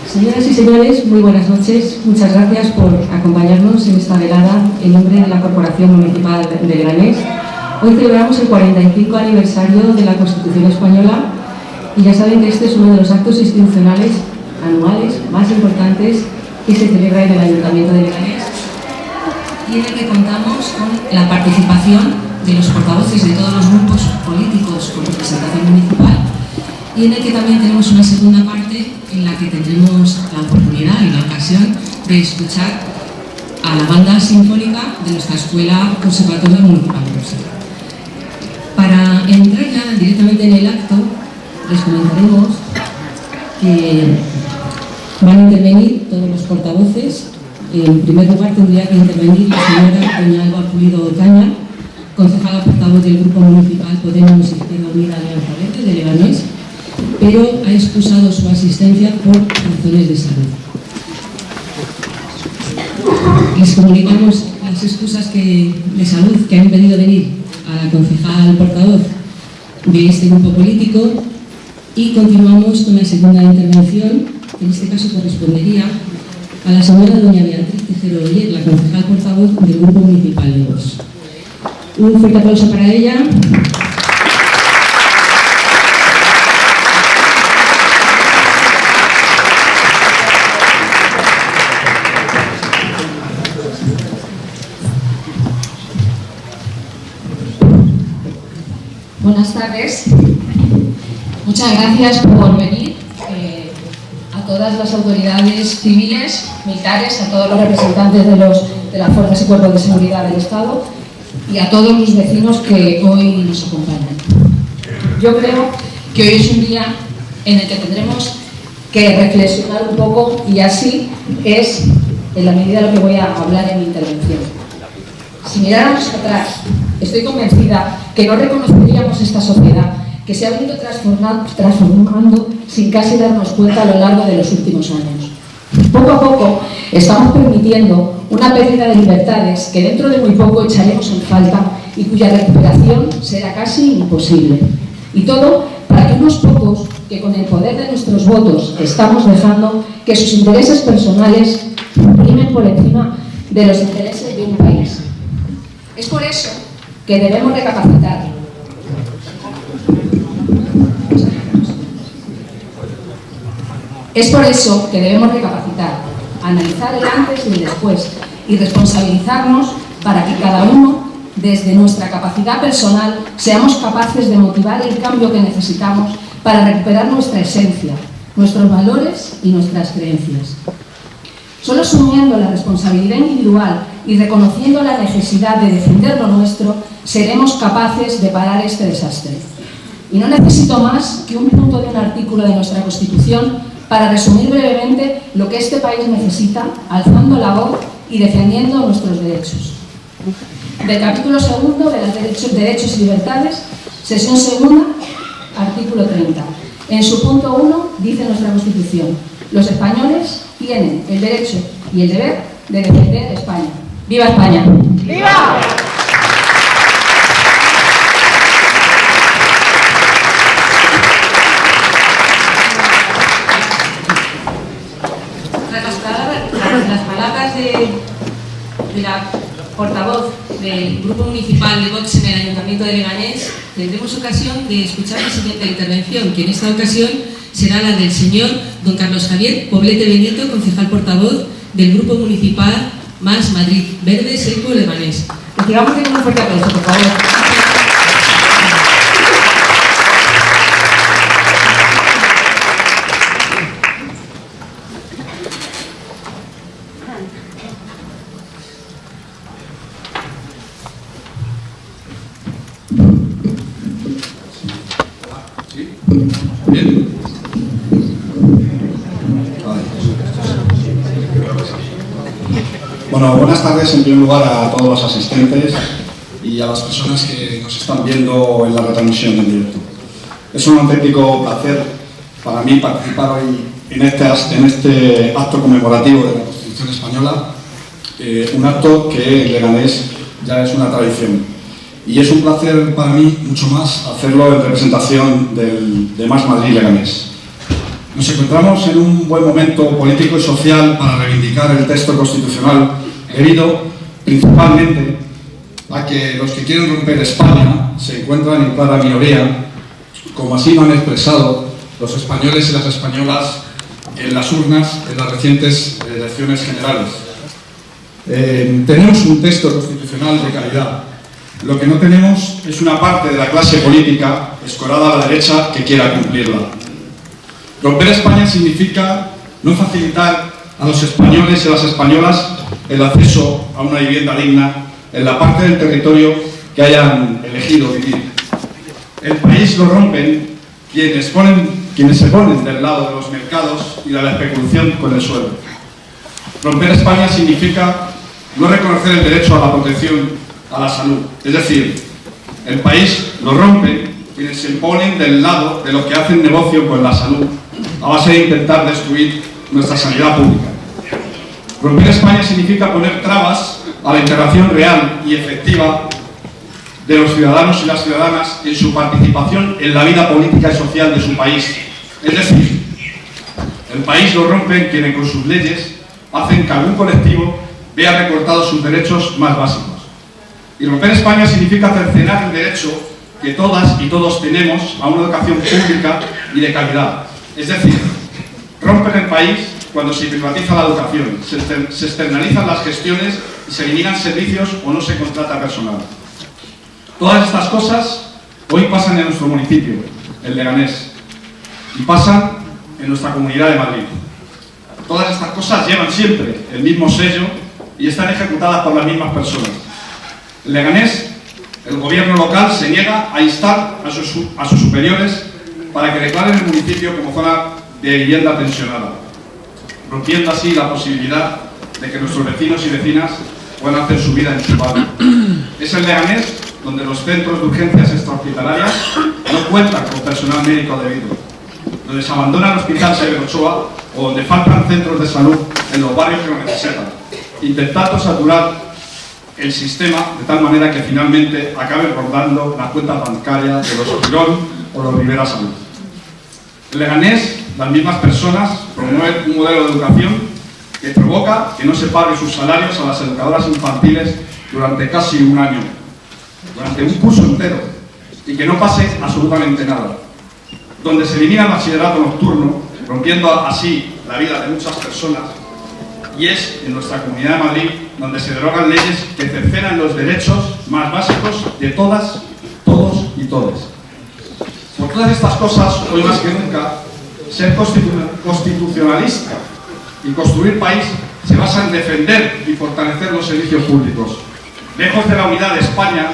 Señoras y señores, muy buenas noches. Muchas gracias por acompañarnos en esta velada en nombre de la Corporación Municipal de Leganés. Hoy celebramos el 45 aniversario de la Constitución Española y ya saben que este es uno de los actos institucionales anuales más importantes que se celebra en el Ayuntamiento de Leganés y en el que contamos con la participación de los portavoces de todos los grupos políticos con representación municipal y en el que también tenemos una segunda parte en la que tendremos la oportunidad y la ocasión de escuchar a la banda sinfónica de nuestra Escuela Conservatorio Municipal de Música. Para entrar ya directamente en el acto, les comentaremos que van a intervenir todos los portavoces. En primer lugar tendría que intervenir la señora doña Alba Pulido Caña, concejala portavoz del Grupo Municipal Podemos Izquierda Unida Alianza Verde de Leganés, pero ha excusado su asistencia por razones de salud. Les comunicamos las excusas de salud que han impedido venir a la concejal portavoz de este grupo político y continuamos con la segunda intervención, que en este caso correspondería a la señora doña Beatriz Tejero Oller, la concejal portavoz del Grupo Municipal de Vox. Un fuerte aplauso para ella. Buenas tardes. Muchas gracias por venir. A todas las autoridades civiles, militares, a todos los representantes de las fuerzas y cuerpos de seguridad del Estado y a todos los vecinos que hoy nos acompañan. Yo creo que hoy es un día en el que tendremos que reflexionar un poco y así es en la medida de lo que voy a hablar en mi intervención. Si miráramos atrás, estoy convencida que no reconoceríamos esta sociedad que se ha venido transformando sin casi darnos cuenta a lo largo de los últimos años. Poco a poco estamos permitiendo una pérdida de libertades que dentro de muy poco echaremos en falta y cuya recuperación será casi imposible. Y todo para que unos pocos, que con el poder de nuestros votos estamos dejando que sus intereses personales primen por encima de los intereses de un país. Es por eso que debemos recapacitar. Es por eso que debemos recapacitar, analizar el antes y el después y responsabilizarnos para que cada uno, desde nuestra capacidad personal, seamos capaces de motivar el cambio que necesitamos para recuperar nuestra esencia, nuestros valores y nuestras creencias. Solo asumiendo la responsabilidad individual y reconociendo la necesidad de defender lo nuestro, seremos capaces de parar este desastre. Y no necesito más que un punto de un artículo de nuestra Constitución para resumir brevemente lo que este país necesita, alzando la voz y defendiendo nuestros derechos. Del capítulo segundo de los derechos y libertades, sesión segunda, artículo 30. En su punto 1 dice nuestra Constitución: los españoles tienen el derecho y el deber de defender España. ¡Viva España! ¡Viva! Las palabras de la portavoz del Grupo Municipal de Vox en el Ayuntamiento de Leganés, tendremos ocasión de escuchar la siguiente intervención, que en esta ocasión será la del señor don Carlos Javier Poblete Benito, concejal portavoz del Grupo Municipal Más Madrid Verde Seco Leganés. Recibamos un fuerte aplauso, por favor. Bien. Bueno, buenas tardes en primer lugar a todos los asistentes y a las personas que nos están viendo en la retransmisión en directo. Es un auténtico placer para mí participar hoy en este acto conmemorativo de la Constitución Española, un acto que en Leganés ya es una tradición. Y es un placer para mí, mucho más, hacerlo en representación de Más Madrid Leganés. Nos encontramos en un buen momento político y social para reivindicar el texto constitucional debido principalmente a que los que quieren romper España se encuentran en clara minoría, como así lo han expresado los españoles y las españolas en las urnas en las recientes elecciones generales. Tenemos un texto constitucional de calidad. Lo que no tenemos es una parte de la clase política escorada a la derecha que quiera cumplirla. Romper España significa no facilitar a los españoles y a las españolas el acceso a una vivienda digna en la parte del territorio que hayan elegido vivir. El país lo rompen quienes se ponen del lado de los mercados y de la especulación con el suelo. Romper España significa no reconocer el derecho a la protección a la salud. Es decir, el país lo rompen quienes se ponen del lado de los que hacen negocio con la salud a base de intentar destruir nuestra sanidad pública. Romper España significa poner trabas a la integración real y efectiva de los ciudadanos y las ciudadanas en su participación en la vida política y social de su país. Es decir, el país lo rompen quienes con sus leyes hacen que algún colectivo vea recortados sus derechos más básicos. Y romper España significa cercenar el derecho que todas y todos tenemos a una educación pública y de calidad. Es decir, rompen el país cuando se privatiza la educación, se externalizan las gestiones y se eliminan servicios o no se contrata personal. Todas estas cosas hoy pasan en nuestro municipio, el Leganés, y pasan en nuestra Comunidad de Madrid. Todas estas cosas llevan siempre el mismo sello y están ejecutadas por las mismas personas. En Leganés, el gobierno local se niega a instar a sus superiores para que declaren el municipio como zona de vivienda tensionada, rompiendo así la posibilidad de que nuestros vecinos y vecinas puedan hacer su vida en su barrio. Es en Leganés donde los centros de urgencias extrahospitalarias no cuentan con personal médico debido, donde se abandona el Hospital Severo Ochoa o donde faltan centros de salud en los barrios que lo necesitan, intentando saturar el sistema de tal manera que finalmente acaben rondando las cuentas bancarias de los Girón o los Rivera Salud. En Leganés, las mismas personas promueven un modelo de educación que provoca que no se paguen sus salarios a las educadoras infantiles durante casi un año, durante un curso entero, y que no pase absolutamente nada. Donde se elimina el bachillerato nocturno, rompiendo así la vida de muchas personas, y es en nuestra Comunidad de Madrid donde se derogan leyes que cercenan los derechos más básicos de todas, todos y todes. Por todas estas cosas, hoy más que nunca, ser constitucionalista y construir país se basa en defender y fortalecer los servicios públicos. Lejos de la unidad de España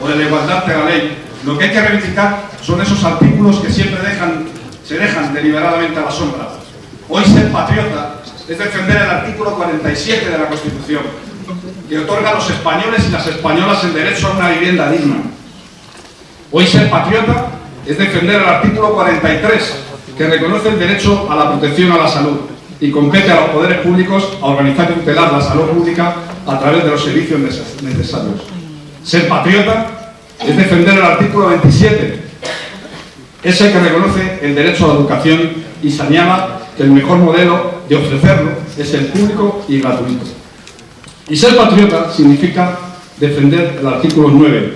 o de la igualdad de la ley, lo que hay que reivindicar son esos artículos que siempre se dejan deliberadamente a la sombra. Hoy ser patriota es defender el artículo 47 de la Constitución, que otorga a los españoles y las españolas el derecho a una vivienda digna. Hoy ser patriota es defender el artículo 43, que reconoce el derecho a la protección a la salud y compete a los poderes públicos a organizar y tutelar la salud pública a través de los servicios necesarios. Ser patriota es defender el artículo 27, ese que reconoce el derecho a la educación y señala que el mejor modelo de ofrecerlo es el público y gratuito. Y ser patriota significa defender el artículo 9,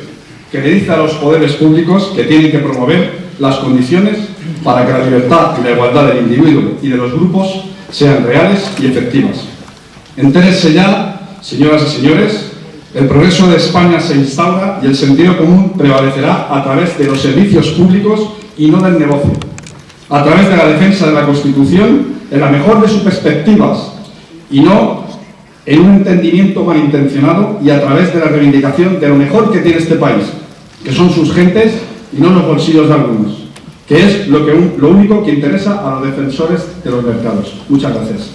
que le dice a los poderes públicos que tienen que promover las condiciones para que la libertad y la igualdad del individuo y de los grupos sean reales y efectivas. Entérense ya, señoras y señores, el progreso de España se instaura y el sentido común prevalecerá a través de los servicios públicos y no del negocio, a través de la defensa de la Constitución en la mejor de sus perspectivas y no en un entendimiento malintencionado, y a través de la reivindicación de lo mejor que tiene este país, que son sus gentes y no los bolsillos de algunos, que es lo único que interesa a los defensores de los mercados. Muchas gracias.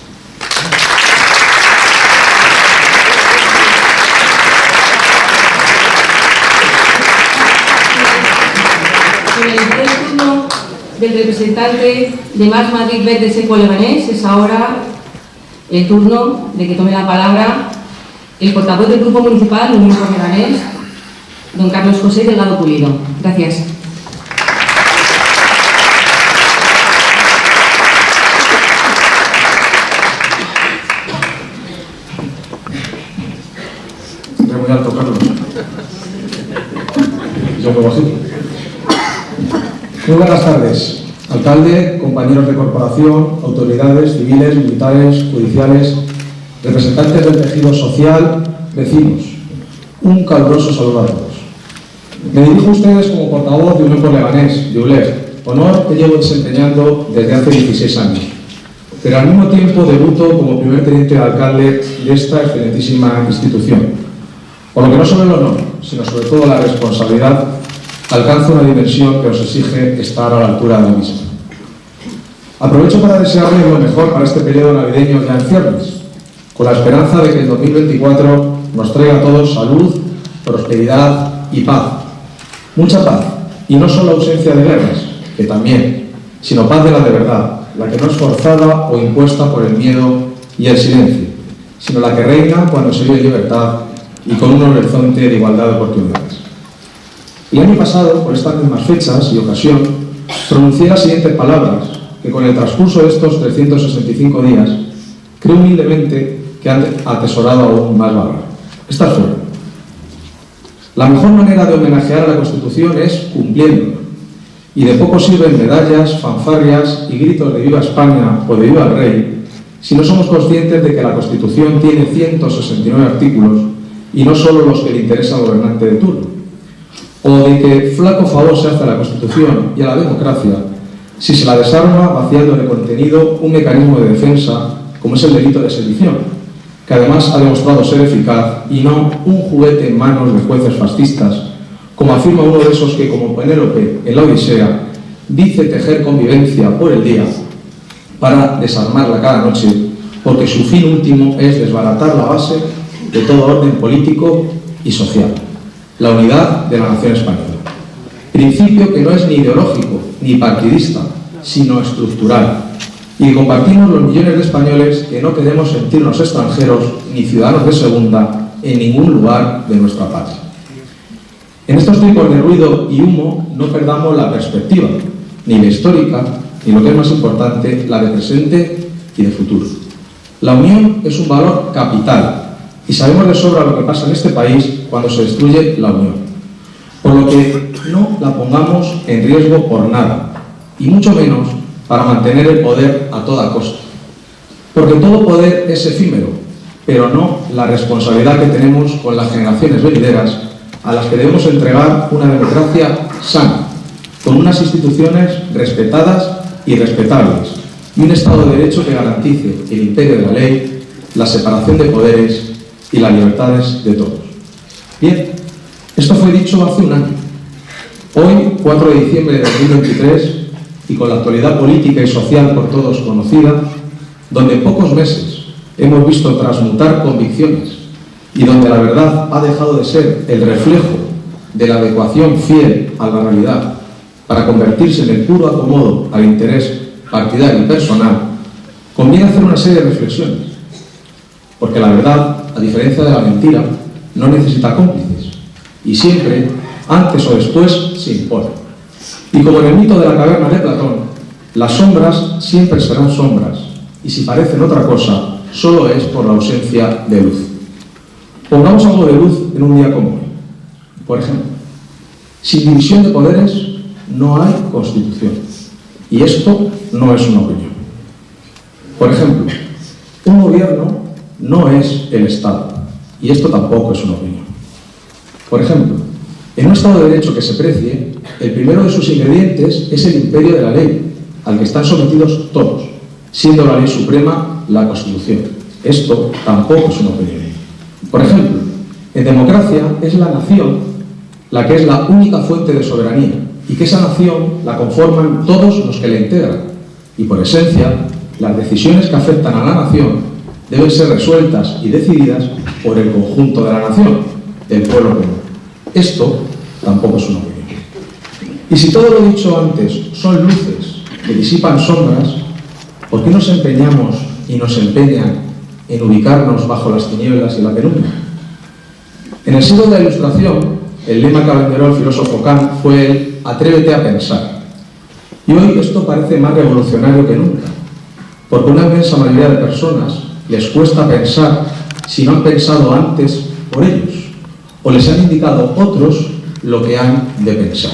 El turno del representante de Más Madrid Verde Seco Leganés es ahora el turno de que tome la palabra el portavoz del Grupo Municipal Unión por Leganés, don Carlos José Delgado Pulido. Gracias. muy alto, Carlos. Yo muy bajito. Muy buenas tardes, alcalde, compañeros de corporación, autoridades civiles, militares, judiciales, representantes del tejido social, vecinos. Un caluroso saludo a todos. Me dirijo a ustedes como portavoz de Unión por Leganés, de ULEG, honor que llevo desempeñando desde hace 16 años, pero al mismo tiempo debuto como primer teniente de alcalde de esta excelentísima institución, por lo que no solo el honor, sino sobre todo la responsabilidad alcanza una dimensión que os exige estar a la altura de la misma. Aprovecho para desearles lo mejor para este periodo navideño ya en ciernes, con la esperanza de que el 2024 nos traiga a todos salud, prosperidad y paz. Mucha paz, y no solo ausencia de guerras, que también, sino paz de la de verdad, la que no es forzada o impuesta por el miedo y el silencio, sino la que reina cuando se vive en libertad y con un horizonte de igualdad de oportunidades. El año pasado, por estas mismas fechas y ocasión, pronuncié las siguientes palabras que con el transcurso de estos 365 días creo humildemente que han atesorado aún más valor. Estas fueron: la mejor manera de homenajear a la Constitución es cumpliéndola, y de poco sirven medallas, fanfarrias y gritos de ¡Viva España! O de ¡Viva el Rey! Si no somos conscientes de que la Constitución tiene 169 artículos y no solo los que le interesa al gobernante de turno, o de que flaco favor se hace a la Constitución y a la democracia si se la desarma vaciando de contenido un mecanismo de defensa como es el delito de sedición, que además ha demostrado ser eficaz y no un juguete en manos de jueces fascistas, como afirma uno de esos que, como Penélope en la Odisea, dice tejer convivencia por el día para desarmarla cada noche, porque su fin último es desbaratar la base de todo orden político y social, la unidad de la nación española. Principio que no es ni ideológico ni partidista, sino estructural, y compartimos los millones de españoles que no queremos sentirnos extranjeros ni ciudadanos de segunda en ningún lugar de nuestra patria. En estos tiempos de ruido y humo no perdamos la perspectiva, ni la histórica, ni lo que es más importante, la de presente y de futuro. La unión es un valor capital y sabemos de sobra lo que pasa en este país cuando se destruye la unión, por lo que no la pongamos en riesgo por nada, y mucho menos para mantener el poder a toda costa. Porque todo poder es efímero, pero no la responsabilidad que tenemos con las generaciones venideras a las que debemos entregar una democracia sana, con unas instituciones respetadas y respetables, y un Estado de Derecho que garantice el imperio de la ley, la separación de poderes y las libertades de todos. Bien, esto fue dicho hace un año. Hoy, 4 de diciembre de 2023, y con la actualidad política y social por todos conocida, donde en pocos meses hemos visto transmutar convicciones y donde la verdad ha dejado de ser el reflejo de la adecuación fiel a la realidad para convertirse en el puro acomodo al interés partidario y personal, conviene hacer una serie de reflexiones, porque la verdad, a diferencia de la mentira, no necesita cómplices y siempre, antes o después, se impone. Y como en el mito de la caverna de Platón, las sombras siempre serán sombras, y si parecen otra cosa, solo es por la ausencia de luz. Pongamos algo de luz en un día como hoy. Por ejemplo, sin división de poderes no hay Constitución, y esto no es una opinión. Por ejemplo, un gobierno no es el Estado, y esto tampoco es una opinión. Por ejemplo, en un Estado de Derecho que se precie, el primero de sus ingredientes es el imperio de la ley, al que están sometidos todos, siendo la ley suprema la Constitución. Esto tampoco es una opinión. Por ejemplo, en democracia es la nación la que es la única fuente de soberanía, y que esa nación la conforman todos los que la integran, y por esencia, las decisiones que afectan a la nación deben ser resueltas y decididas por el conjunto de la nación, del pueblo común. Esto tampoco es una opinión. Y si todo lo dicho antes son luces que disipan sombras, ¿por qué nos empeñamos y nos empeñan en ubicarnos bajo las tinieblas y la penumbra? En el siglo de la Ilustración, el lema que abanderó el filósofo Kant fue el «atrévete a pensar». Y hoy esto parece más revolucionario que nunca, porque a una inmensa mayoría de personas les cuesta pensar si no han pensado antes por ellos, o les han indicado otros lo que han de pensar.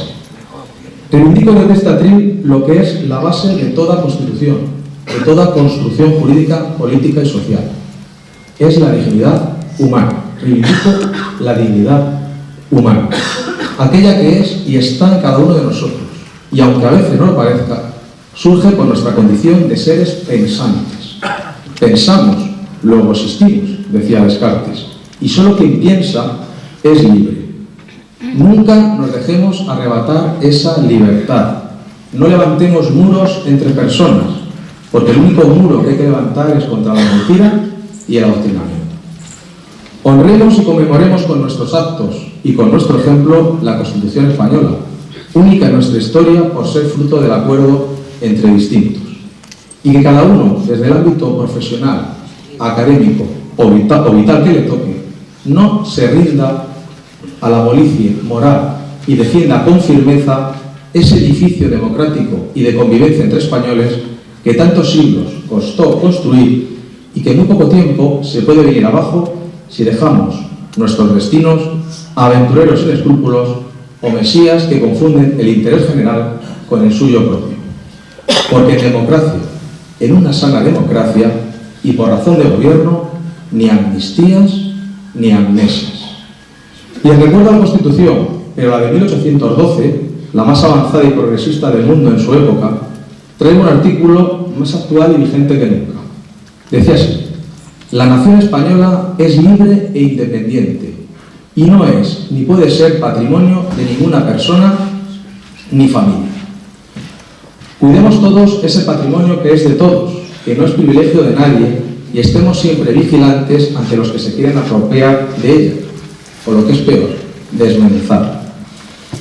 Reivindico desde este atril lo que es la base de toda constitución, de toda construcción jurídica, política y social. Es la dignidad humana. Reivindico la dignidad humana, aquella que es y está en cada uno de nosotros, y aunque a veces no lo parezca, surge por nuestra condición de seres pensantes. Pensamos, luego existimos, decía Descartes, y solo quien piensa es libre. Nunca nos dejemos arrebatar esa libertad. No levantemos muros entre personas, porque el único muro que hay que levantar es contra la mentira y el adoctrinamiento. Honremos y conmemoremos con nuestros actos y con nuestro ejemplo la Constitución española, única en nuestra historia por ser fruto del acuerdo entre distintos. Y que cada uno, desde el ámbito profesional, académico o vital que le toque, no se rinda a la molicie moral y defienda con firmeza ese edificio democrático y de convivencia entre españoles que tantos siglos costó construir y que en muy poco tiempo se puede venir abajo si dejamos nuestros destinos a aventureros sin escrúpulos o mesías que confunden el interés general con el suyo propio. Porque en democracia, en una sana democracia y por razón de gobierno, ni amnistías ni amnesias. Y en recuerdo a la Constitución, pero la de 1812, la más avanzada y progresista del mundo en su época, trae un artículo más actual y vigente que nunca. Decía así: la nación española es libre e independiente y no es ni puede ser patrimonio de ninguna persona ni familia. Cuidemos todos ese patrimonio que es de todos, que no es privilegio de nadie, y estemos siempre vigilantes ante los que se quieren apropiar de ella, o lo que es peor, desmenuzar.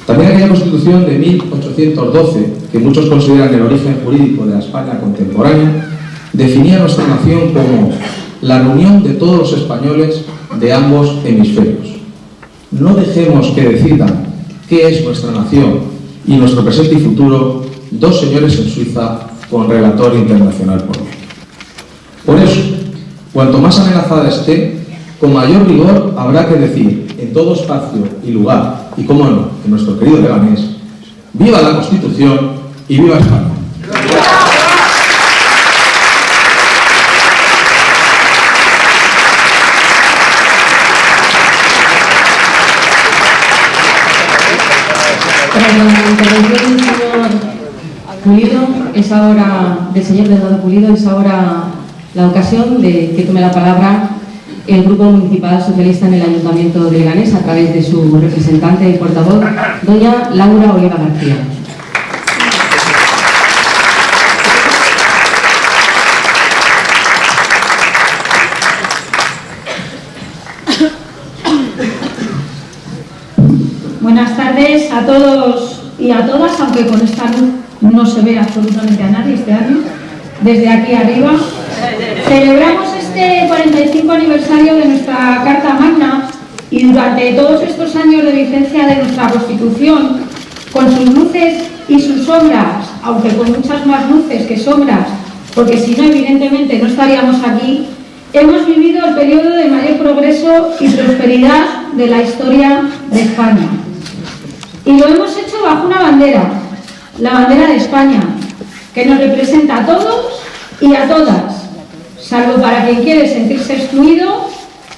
También aquella Constitución de 1812, que muchos consideran el origen jurídico de la España contemporánea, definía nuestra nación como la reunión de todos los españoles de ambos hemisferios. No dejemos que decidan qué es nuestra nación y nuestro presente y futuro dos señores en Suiza con relator internacional por medio. Por eso, cuanto más amenazada esté, con mayor rigor habrá que decir en todo espacio y lugar, y cómo no, en nuestro querido Leganés: ¡viva la Constitución y viva España! Tras la intervención del señor Pulido, es ahora, del señor Bernardo Pulido, es ahora la ocasión de que tome la palabra el Grupo Municipal Socialista en el Ayuntamiento de Leganés a través de su representante y portavoz, doña Laura Oliva García. Buenas tardes a todos y a todas, aunque con esta luz no se ve absolutamente a nadie este año. Desde aquí arriba celebramos este 45 aniversario de nuestra Carta Magna y durante todos estos años de vigencia de nuestra Constitución, con sus luces y sus sombras, aunque con muchas más luces que sombras, porque si no evidentemente no estaríamos aquí, hemos vivido el periodo de mayor progreso y prosperidad de la historia de España. Y lo hemos hecho bajo una bandera, la bandera de España, que nos representa a todos y a todas, salvo para quien quiere sentirse excluido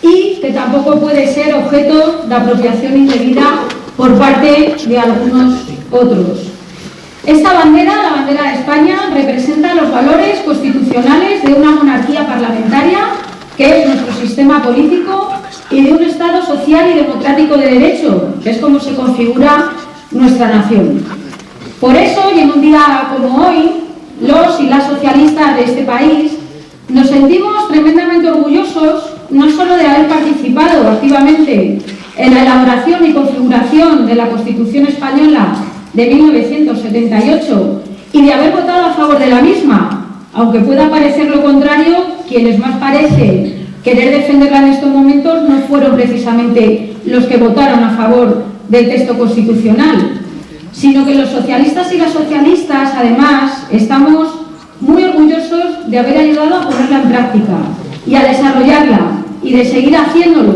y que tampoco puede ser objeto de apropiación indebida por parte de algunos otros. Esta bandera, la bandera de España, representa los valores constitucionales de una monarquía parlamentaria, que es nuestro sistema político, y de un Estado social y democrático de derecho, que es como se configura nuestra nación. Por eso, y en un día como hoy, los y las socialistas de este país nos sentimos tremendamente orgullosos no solo de haber participado activamente en la elaboración y configuración de la Constitución Española de 1978 y de haber votado a favor de la misma, aunque pueda parecer lo contrario, quienes más parece querer defenderla en estos momentos no fueron precisamente los que votaron a favor del texto constitucional, sino que los socialistas y las socialistas, además, estamos muy orgullosos de haber ayudado a ponerla en práctica y a desarrollarla y de seguir haciéndolo,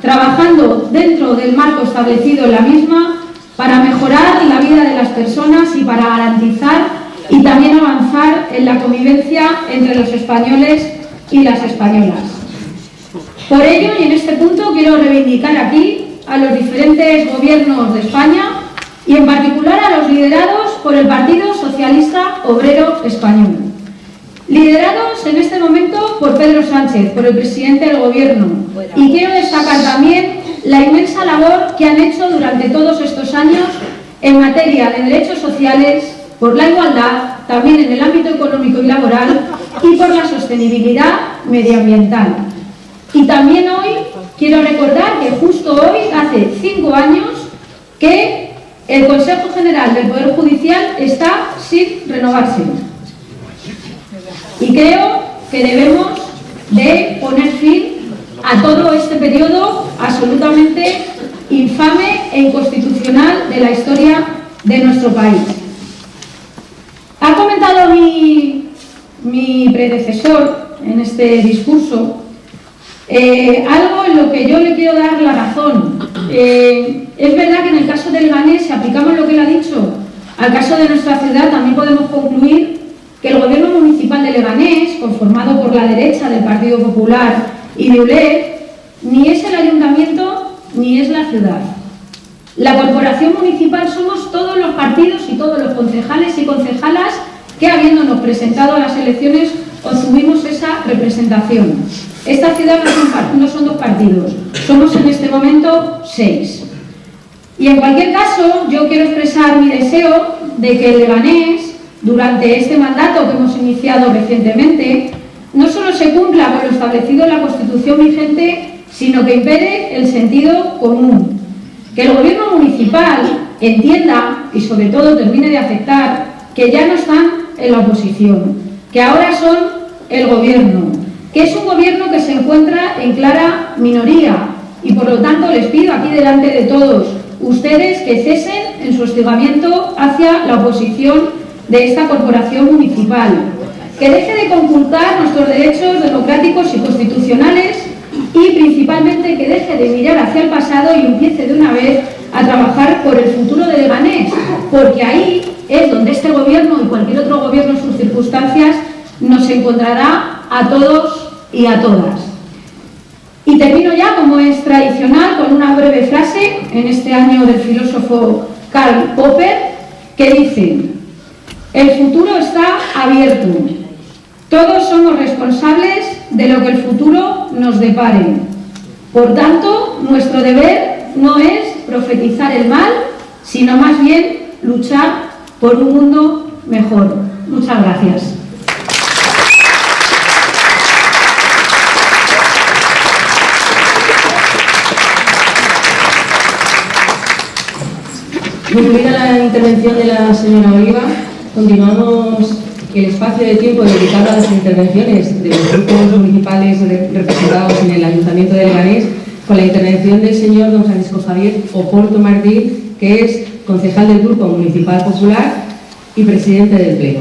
trabajando dentro del marco establecido en la misma para mejorar la vida de las personas y para garantizar y también avanzar en la convivencia entre los españoles y las españolas. Por ello, y en este punto, quiero reivindicar aquí a los diferentes gobiernos de España y en particular a los liderados por el Partido Socialista Obrero Español. Liderados en este momento por Pedro Sánchez, por el presidente del Gobierno. Y quiero destacar también la inmensa labor que han hecho durante todos estos años en materia de derechos sociales, por la igualdad, también en el ámbito económico y laboral y por la sostenibilidad medioambiental. Y también hoy quiero recordar que justo hoy, hace 5 años, que el Consejo General del Poder Judicial está sin renovarse. Y creo que debemos de poner fin a todo este periodo absolutamente infame e inconstitucional de la historia de nuestro país. Ha comentado mi predecesor en este discurso algo en lo que yo le quiero dar la razón. Es verdad que en el caso de Leganés, si aplicamos lo que él ha dicho al caso de nuestra ciudad, también podemos concluir que el gobierno municipal de Leganés, conformado por la derecha del Partido Popular y de ULED, ni es el ayuntamiento ni es la ciudad. La corporación municipal somos todos los partidos y todos los concejales y concejalas que, habiéndonos presentado a las elecciones, obtuvimos esa representación. Esta ciudad no son 2 partidos, somos en este momento 6. Y en cualquier caso, yo quiero expresar mi deseo de que el Leganés, durante este mandato que hemos iniciado recientemente, no solo se cumpla con lo establecido en la Constitución vigente, sino que impere el sentido común. Que el gobierno municipal entienda y sobre todo termine de aceptar que ya no están en la oposición, que ahora son el gobierno, que es un gobierno que se encuentra en clara minoría y por lo tanto les pido aquí delante de todos ustedes que cesen en su hostigamiento hacia la oposición de esta corporación municipal, que deje de conculcar nuestros derechos democráticos y constitucionales y principalmente que deje de mirar hacia el pasado y empiece de una vez a trabajar por el futuro de Leganés, porque ahí es donde este gobierno y cualquier otro gobierno en sus circunstancias nos encontrará a todos y a todas. Y termino ya, como es tradicional, con una breve frase en este año del filósofo Karl Popper, que dice: el futuro está abierto. Todos somos responsables de lo que el futuro nos depare. Por tanto, nuestro deber no es profetizar el mal, sino más bien luchar por un mundo mejor. Muchas gracias. Concluida la intervención de la señora Oliva, continuamos el espacio de tiempo dedicado a las intervenciones de los grupos municipales representados en el Ayuntamiento de Leganés con la intervención del señor don Francisco Javier Oporto Martín, que es concejal del Grupo Municipal Popular y presidente del Pleno.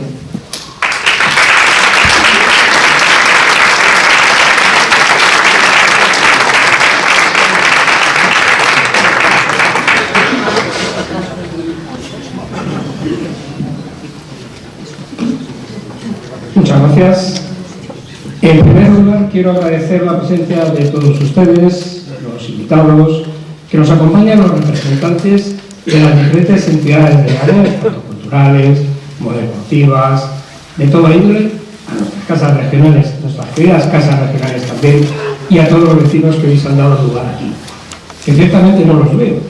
Muchas gracias. En primer lugar, quiero agradecer la presencia de todos ustedes, los invitados, que nos acompañan, los representantes de las diferentes entidades de Leganés, tanto culturales como deportivas, de toda índole, a nuestras casas regionales, nuestras queridas casas regionales también, y a todos los vecinos que hoy se han dado lugar aquí. Que ciertamente no los veo,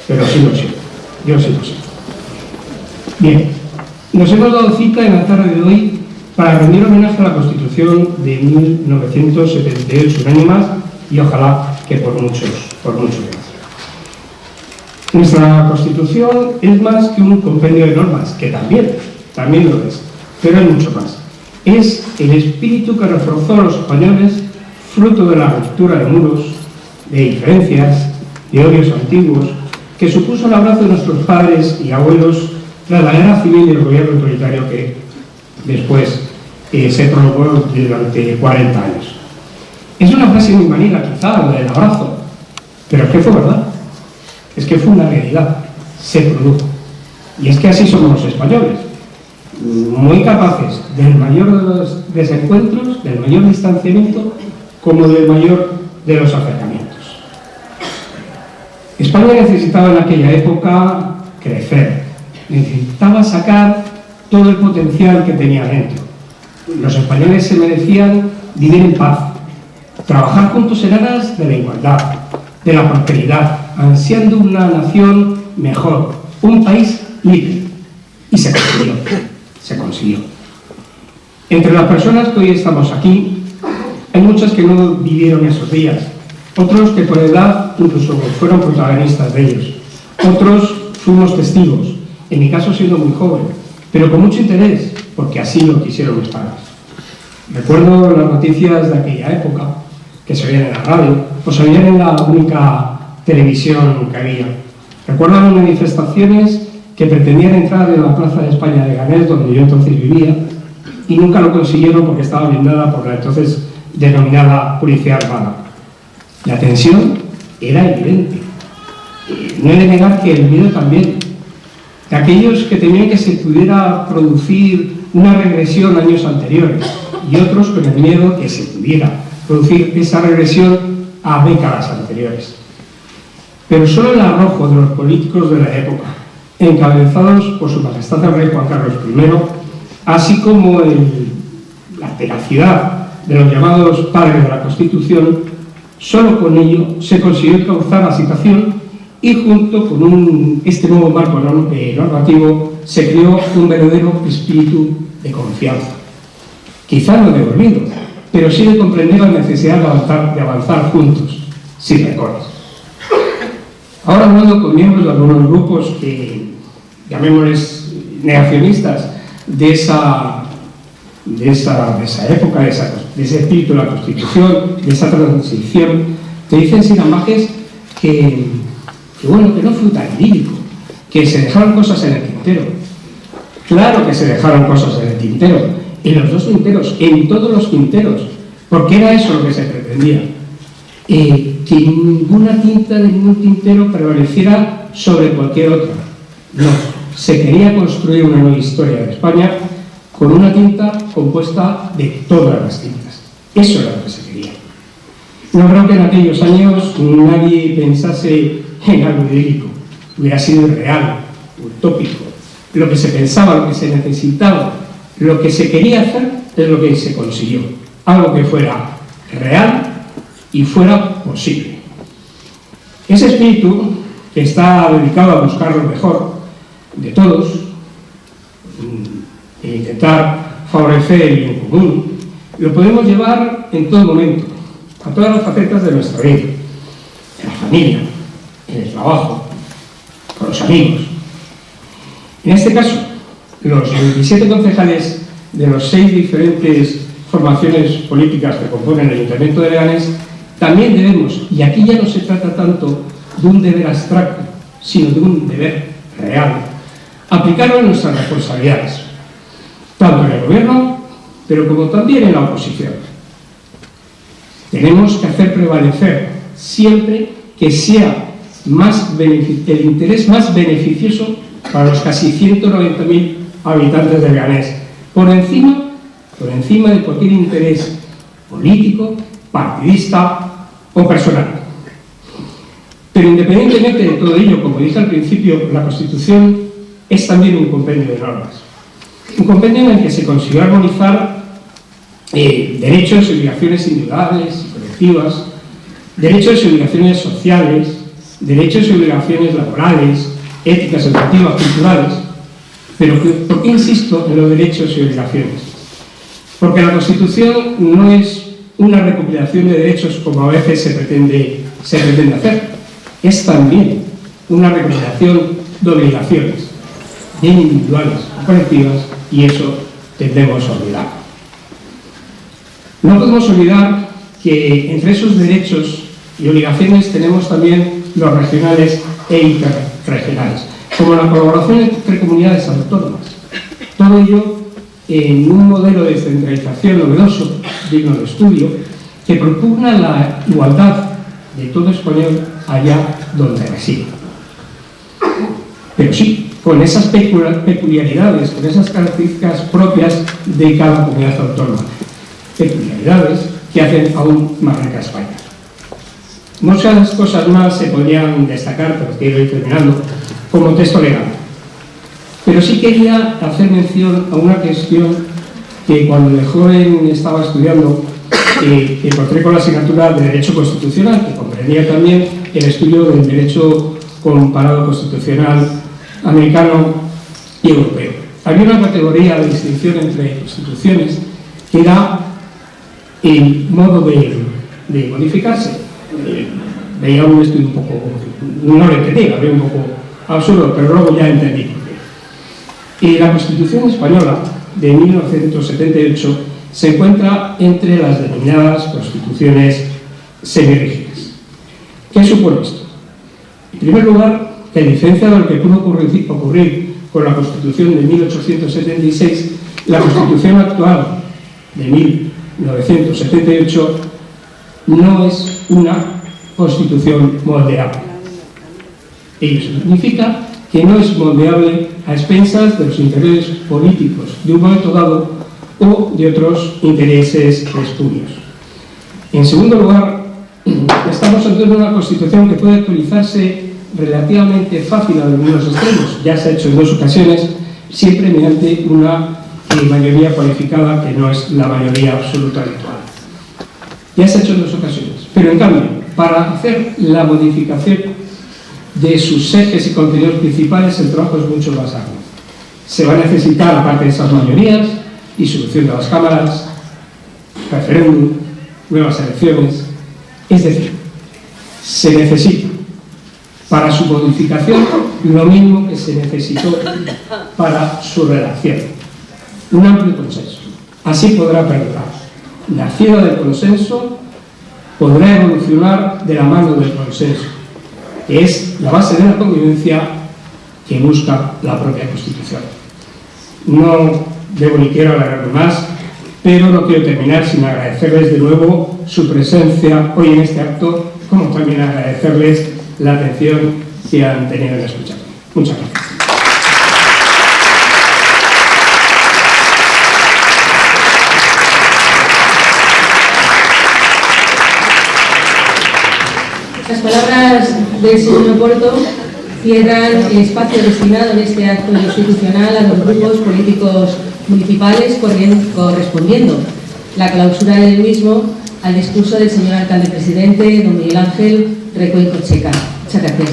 pero sí lo siento. Yo sí lo siento. Bien, nos hemos dado cita en la tarde de hoy para rendir homenaje a la Constitución de 1978 unánimas y ojalá que por muchos más. Nuestra Constitución es más que un compendio de normas, que también lo es, pero hay mucho más. Es el espíritu que reforzó a los españoles, fruto de la ruptura de muros, de diferencias, de odios antiguos, que supuso el abrazo de nuestros padres y abuelos tras la guerra civil y el gobierno autoritario que después se prolongó durante 40 años. Es una frase muy manida, quizá, la del abrazo, Pero es que fue verdad, es que fue una realidad, se produjo. Y es que así somos los españoles, muy capaces del mayor de los desencuentros, del mayor distanciamiento, como del mayor de los acercamientos. España necesitaba en aquella época crecer, necesitaba sacar todo el potencial que tenía dentro. Los españoles se merecían vivir en paz, trabajar juntos en aras de la igualdad, de la prosperidad, ansiando una nación mejor, un país libre. Y se consiguió, se consiguió. Entre las personas que hoy estamos aquí, hay muchas que no vivieron esos días, otros que por edad incluso fueron protagonistas de ellos, otros fuimos testigos, en mi caso siendo muy joven, pero con mucho interés, porque así lo quisieron mis padres. Recuerdo las noticias de aquella época, que se oían en la radio, o se oían en la única televisión que había. Recuerdo las manifestaciones que pretendían entrar en la Plaza de España de Leganés, donde yo entonces vivía, y nunca lo consiguieron porque estaba blindada por la entonces denominada Policía Armada. La tensión era evidente. No he de negar que el miedo también. De aquellos que temían que se pudiera producir una regresión a años anteriores, y otros con el miedo que se pudiera producir esa regresión a décadas anteriores. Pero solo el arrojo de los políticos de la época, encabezados por su majestad el rey Juan Carlos I, así como la tenacidad de los llamados padres de la Constitución, solo con ello se consiguió causar la situación y junto con este nuevo marco normativo se creó un verdadero espíritu de confianza. Quizá no de olvido, pero sí de comprender la necesidad de avanzar juntos, sin recortes. Ahora hablando con miembros de algunos grupos que, llamémosles negacionistas, de esa época, de ese espíritu de la Constitución, de esa transición, te dicen sin amajes que no fue tan lírico, que se dejaron cosas en el tintero. Claro que se dejaron cosas en el tintero, en los dos tinteros, en todos los tinteros, porque era eso lo que se pretendía. Que ninguna tinta de ningún tintero prevaleciera sobre cualquier otra. No, se quería construir una nueva historia de España con una tinta compuesta de todas las tintas. Eso era lo que se quería. No creo que en aquellos años nadie pensase en algo idílico, hubiera sido irreal, utópico. Lo que se pensaba, lo que se necesitaba, lo que se quería hacer es lo que se consiguió. Algo que fuera real y fuera posible. Ese espíritu, que está dedicado a buscar lo mejor de todos e intentar favorecer el bien común, lo podemos llevar en todo momento, a todas las facetas de nuestra vida, en la familia, en el trabajo, con los amigos. En este caso, los 27 concejales de las 6 diferentes formaciones políticas que componen el Ayuntamiento de Leganés también debemos, y aquí ya no se trata tanto de un deber abstracto, sino de un deber real, aplicarlo en nuestras responsabilidades, tanto en el gobierno, pero como también en la oposición. Tenemos que hacer prevalecer siempre que sea el interés más beneficioso para los casi 190.000 habitantes de Leganés, por encima de cualquier interés político, partidista o personal. Pero independientemente de todo ello, como dije al principio, la Constitución es también un compendio de normas. Un compendio en el que se consiguió armonizar derechos y obligaciones individuales y colectivas, derechos y obligaciones sociales, derechos y obligaciones laborales, éticas, educativas, culturales. Pero ¿por qué insisto en los derechos y obligaciones? Porque la Constitución no es una recopilación de derechos como a veces se pretende hacer. Es también una recopilación de obligaciones, bien individuales o colectivas, y eso tendemos a olvidar. No podemos olvidar que entre esos derechos y obligaciones tenemos también los regionales e interregionales, como la colaboración entre comunidades autónomas. Todo ello en un modelo de descentralización novedoso, digno de estudio, que propugna la igualdad de todo español allá donde resida. Pero sí, con esas peculiaridades, con esas características propias de cada comunidad autónoma. Peculiaridades que hacen aún más rica España. Muchas cosas más se podrían destacar, pero quiero ir terminando, como texto legal. Pero sí quería hacer mención a una cuestión que cuando de joven estaba estudiando, que encontré con la asignatura de Derecho Constitucional, que comprendía también el estudio del Derecho Comparado Constitucional americano y europeo. Había una categoría de distinción entre constituciones que era el modo de modificarse. Veía un estudio un poco, no lo entendía, era un poco absurdo, pero luego ya entendí por qué. Y la Constitución española de 1978 se encuentra entre las denominadas constituciones semirrígidas. ¿Qué supone esto? En primer lugar, que a diferencia de lo que pudo ocurrir con la Constitución de 1876, la Constitución actual de 1978 no es una Constitución moldeable. Ello significa que no es moldeable a expensas de los intereses políticos de un momento dado o de otros intereses espurios. En segundo lugar, estamos ante una Constitución que puede actualizarse relativamente fácil a algunos extremos. Ya se ha hecho en 2 ocasiones, siempre mediante una mayoría cualificada que no es la mayoría absoluta habitual. Ya se ha hecho en 2 ocasiones. Pero en cambio, para hacer la modificación de sus ejes y contenidos principales, el trabajo es mucho más arduo. Se va a necesitar, aparte de esas mayorías, disolución de las cámaras, referéndum, nuevas elecciones. Es decir, se necesita para su modificación lo mismo que se necesitó para su redacción: un amplio consenso. Así podrá perdurar. Nacida del consenso, podrá evolucionar de la mano del consenso, que es la base de la convivencia que busca la propia Constitución. No debo ni quiero alargarme más, pero no quiero terminar sin agradecerles de nuevo su presencia hoy en este acto, como también agradecerles la atención que han tenido en escucharme. Muchas gracias. Las palabras del señor Porto cierran el espacio destinado en este acto institucional a los grupos políticos municipales, correspondiendo la clausura del mismo al discurso del señor alcalde presidente, don Miguel Ángel Recuenco Checa. Muchas gracias.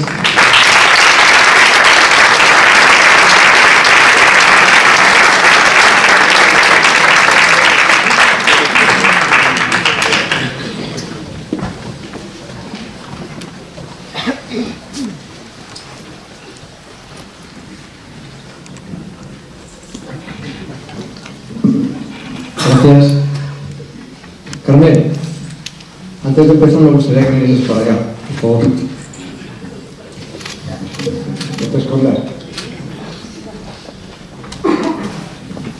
Gracias. Carmen, antes de empezar me gustaría que vinieses para acá, por favor. No te escondas.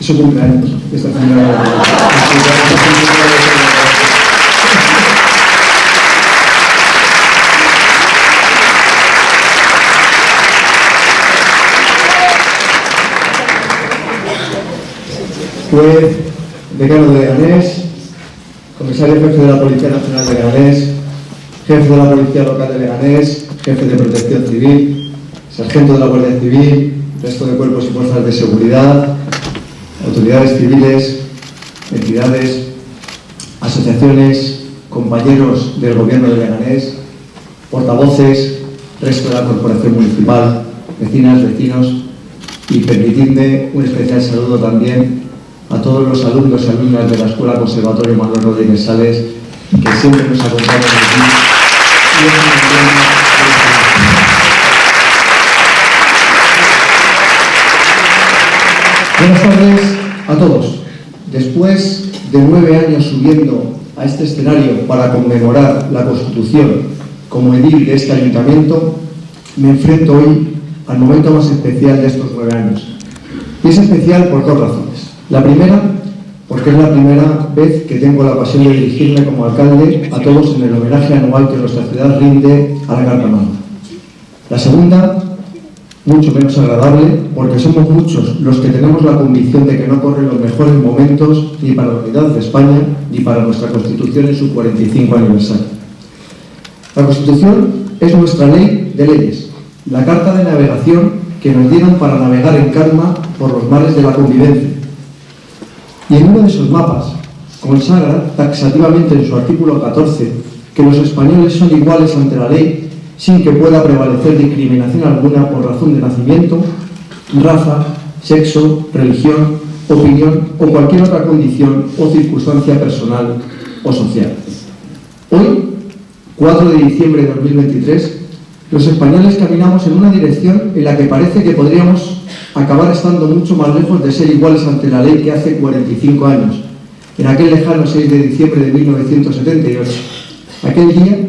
Es su cumpleaños. Esta señora... Juez, decano de Leganés, comisario jefe de la Policía Nacional de Leganés, jefe de la Policía Local de Leganés, jefe de Protección Civil, sargento de la Guardia Civil, resto de cuerpos y fuerzas de seguridad, autoridades civiles, entidades, asociaciones, compañeros del Gobierno de Leganés, portavoces, resto de la Corporación Municipal, vecinas, vecinos, y permitidme un especial saludo también a todos los alumnos y alumnas de la Escuela Conservatorio Manuel Rodríguez Sales, que siempre nos acompañan aquí. Buenas tardes a todos. Después de 9 años subiendo a este escenario para conmemorar la Constitución como edil de este ayuntamiento, me enfrento hoy al momento más especial de estos 9 años. Y es especial por 2 razones. La primera, porque es la primera vez que tengo la ocasión de dirigirme como alcalde a todos en el homenaje anual que nuestra ciudad rinde a la Carta Magna. La segunda, mucho menos agradable, porque somos muchos los que tenemos la convicción de que no corren los mejores momentos ni para la unidad de España ni para nuestra Constitución en su 45 aniversario. La Constitución es nuestra ley de leyes, la carta de navegación que nos dieron para navegar en calma por los mares de la convivencia. Y en uno de esos mapas consagra taxativamente en su artículo 14 que los españoles son iguales ante la ley sin que pueda prevalecer discriminación alguna por razón de nacimiento, raza, sexo, religión, opinión o cualquier otra condición o circunstancia personal o social. Hoy, 4 de diciembre de 2023, los españoles caminamos en una dirección en la que parece que podríamos acabar estando mucho más lejos de ser iguales ante la ley que hace 45 años, en aquel lejano 6 de diciembre de 1978. Aquel día,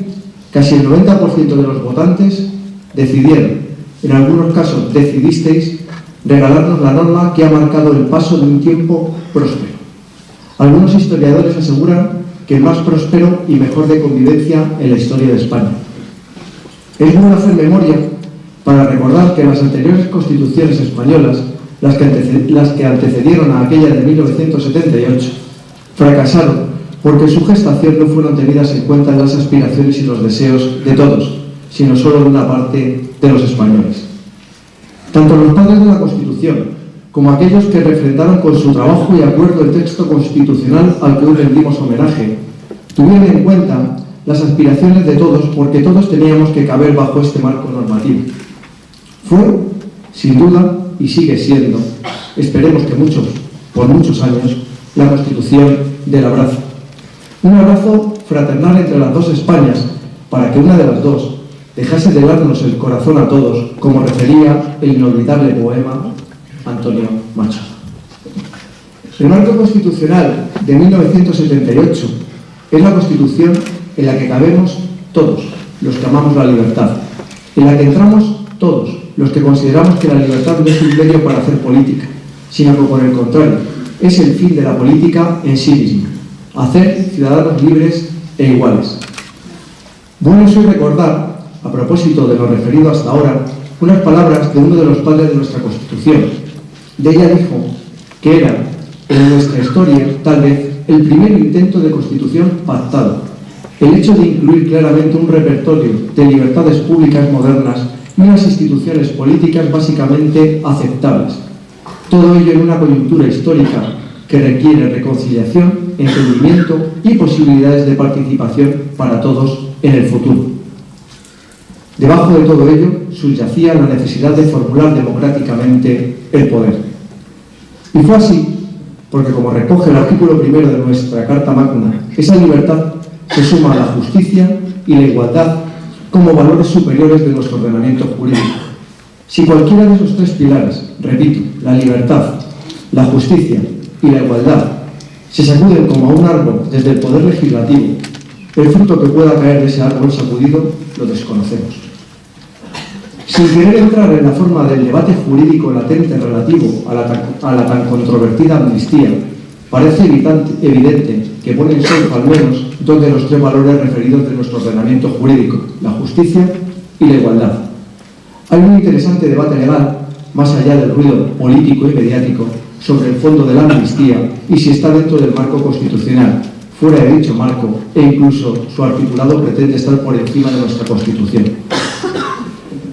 casi el 90% de los votantes decidieron, en algunos casos decidisteis, regalarnos la norma que ha marcado el paso de un tiempo próspero. Algunos historiadores aseguran que el más próspero y mejor de convivencia en la historia de España. Es bueno hacer memoria para recordar que las anteriores constituciones españolas, las que antecedieron a aquella de 1978, fracasaron porque su gestación no fueron tenidas en cuenta en las aspiraciones y los deseos de todos, sino solo de una parte de los españoles. Tanto los padres de la Constitución como aquellos que refrendaron con su trabajo y acuerdo el texto constitucional al que hoy rendimos homenaje, tuvieron en cuenta las aspiraciones de todos porque todos teníamos que caber bajo este marco normativo. Fue, sin duda, y sigue siendo, esperemos que por muchos años, la Constitución del abrazo. Un abrazo fraternal entre las dos Españas para que una de las dos dejase de darnos el corazón a todos, como refería el inolvidable poema Antonio Machado. El marco constitucional de 1978 es la Constitución en la que cabemos todos los que amamos la libertad, en la que entramos todos los que consideramos que la libertad no es un medio para hacer política, sino que por el contrario, es el fin de la política en sí misma, hacer ciudadanos libres e iguales. Bueno es hoy recordar, a propósito de lo referido hasta ahora, unas palabras de uno de los padres de nuestra Constitución. De ella dijo que era, en nuestra historia, tal vez, el primer intento de Constitución pactado, el hecho de incluir claramente un repertorio de libertades públicas modernas y unas instituciones políticas básicamente aceptables. Todo ello en una coyuntura histórica que requiere reconciliación, entendimiento y posibilidades de participación para todos en el futuro. Debajo de todo ello subyacía la necesidad de formular democráticamente el poder. Y fue así porque, como recoge el artículo 1 de nuestra Carta Magna, esa libertad se suma a la justicia y la igualdad como valores superiores de nuestro ordenamiento jurídico. Si cualquiera de esos tres pilares, repito, la libertad, la justicia y la igualdad, se sacuden como a un árbol desde el poder legislativo, el fruto que pueda caer de ese árbol sacudido lo desconocemos. Sin querer entrar en la forma del debate jurídico latente relativo a la tan controvertida amnistía, parece evidente que pone en solfa al menos dos de los tres valores referidos de nuestro ordenamiento jurídico, la justicia y la igualdad. Hay un interesante debate legal, más allá del ruido político y mediático, sobre el fondo de la amnistía y si está dentro del marco constitucional, fuera de dicho marco, e incluso su articulado pretende estar por encima de nuestra Constitución.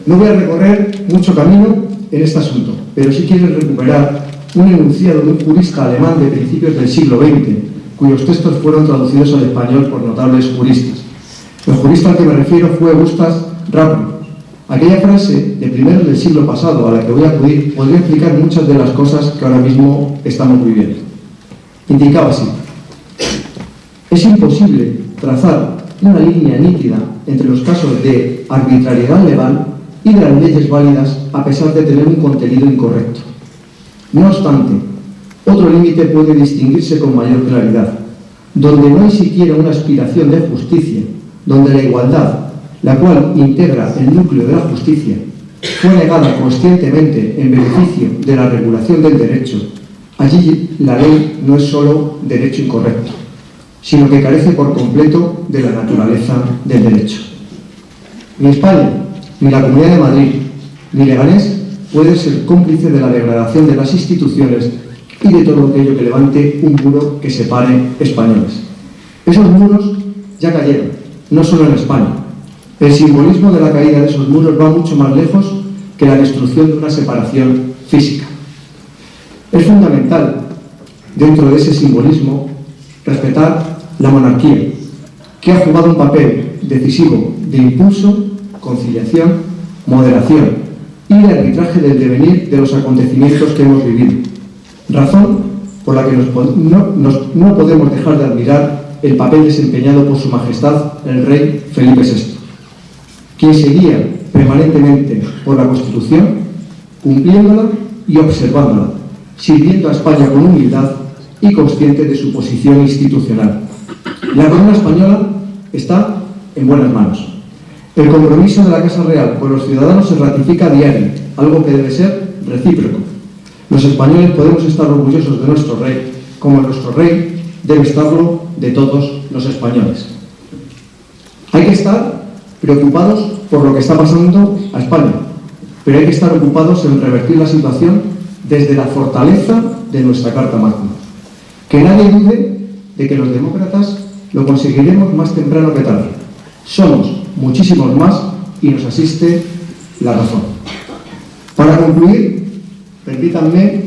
No voy a recorrer mucho camino en este asunto, pero sí quiero recuperar un enunciado de un jurista alemán de principios del siglo XX, cuyos textos fueron traducidos al español por notables juristas. El jurista al que me refiero fue Gustav Rapley. Aquella frase de primeros del siglo pasado a la que voy a acudir podría explicar muchas de las cosas que ahora mismo estamos viviendo. Indicaba así: es imposible trazar una línea nítida entre los casos de arbitrariedad legal y de las leyes válidas a pesar de tener un contenido incorrecto. No obstante, otro límite puede distinguirse con mayor claridad, donde no hay siquiera una aspiración de justicia, donde la igualdad, la cual integra el núcleo de la justicia, fue negada conscientemente en beneficio de la regulación del derecho, Allí la ley no es solo derecho incorrecto, sino que carece por completo de la naturaleza del derecho. Ni España, ni la Comunidad de Madrid, ni Leganés puede ser cómplice de la degradación de las instituciones y de todo aquello que levante un muro que separe españoles. Esos muros ya cayeron, no solo en España. El simbolismo de la caída de esos muros va mucho más lejos que la destrucción de una separación física. Es fundamental, dentro de ese simbolismo, respetar la monarquía, que ha jugado un papel decisivo de impulso, conciliación, moderación y de arbitraje del devenir de los acontecimientos que hemos vivido. Razón por la que no podemos dejar de admirar el papel desempeñado por Su Majestad el Rey Felipe VI, quien se guía permanentemente por la Constitución, cumpliéndola y observándola, sirviendo a España con humildad y consciente de su posición institucional. La corona española está en buenas manos. El compromiso de la Casa Real con los ciudadanos se ratifica a diario, algo que debe ser recíproco. Los españoles podemos estar orgullosos de nuestro rey, como nuestro rey debe estarlo de todos los españoles. Hay que estar preocupados por lo que está pasando a España, pero hay que estar ocupados en revertir la situación desde la fortaleza de nuestra Carta Magna. Que nadie dude de que los demócratas lo conseguiremos más temprano que tarde. Somos muchísimos más y nos asiste la razón. Para concluir, permítanme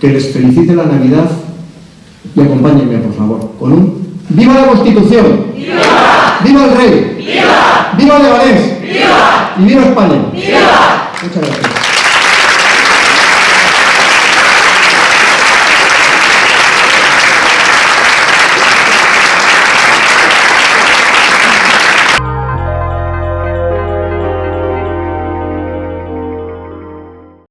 que les felicite la Navidad y acompáñenme, por favor, con un ¡Viva la Constitución! ¡Viva! ¡Viva el Rey! ¡Viva! ¡Viva Leganés! ¡Viva! ¡Y viva España! ¡Viva! Muchas gracias.